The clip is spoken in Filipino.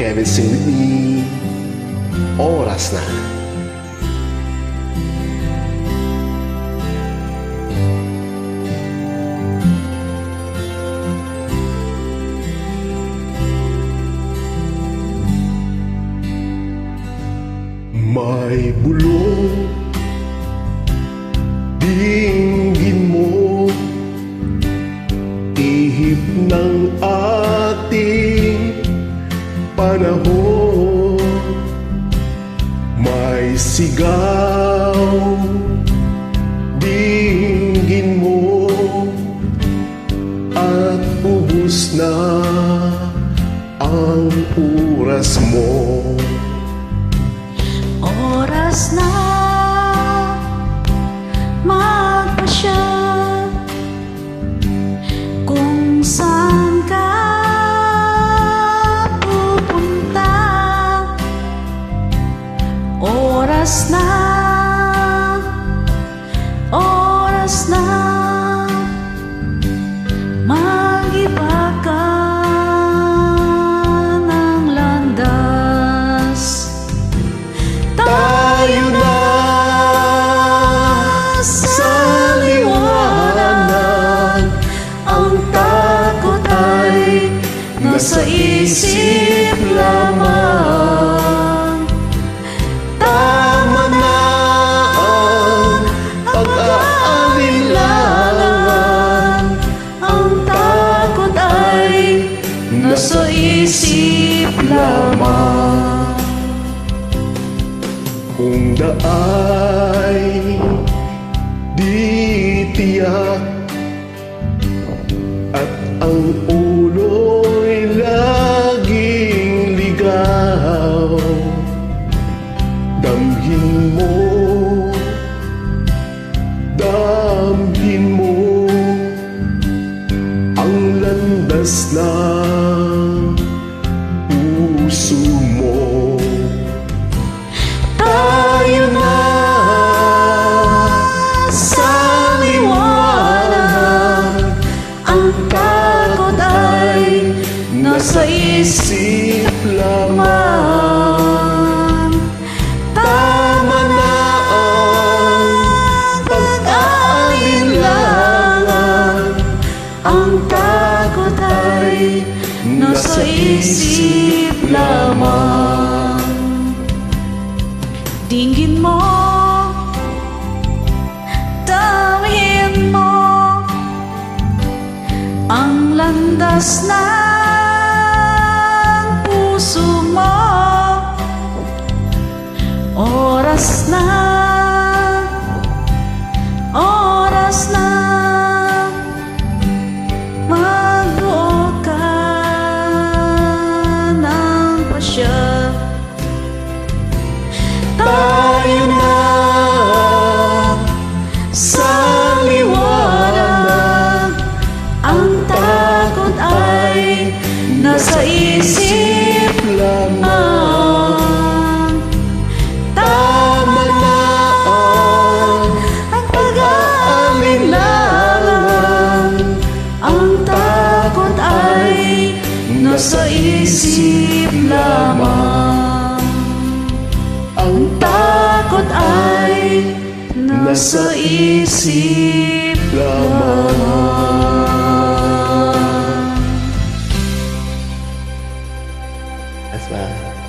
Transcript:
Kevin, sing with me. Oras na. May bulong dinggin mo, ihip ng ating panahon. May sigaw dinggin mo, at ubus na ang oras mo. Oras na magpasya kung saan ka pupunta. Oras na mag-iba ka ng landas. Tayo na sa liwanag, ang takot ay nasa isip lamang. Tama na ang pag-aalinlangan, ang takot ay nasa isip lamang. Kung daay di tiyak at ang ulo'y laging ligaw, damhin mo ang landas ng puso mo. Tayo na sa liwanag, ang takot ay nasa isip lamang. Tama na ang pag-aalinlangan, ang takot ay nasa isip lamang. Dinggin mo, damhin mo ang landas ng puso mo. Oras na magbuo ka ng pasya. Tayo na sa liwanag, ang takot ay nasa isip lamang. Tama na ang pag-aalinlangan, ang takot ay nasa isip lamang. Ang takot ay nasa isip lamang. That's right.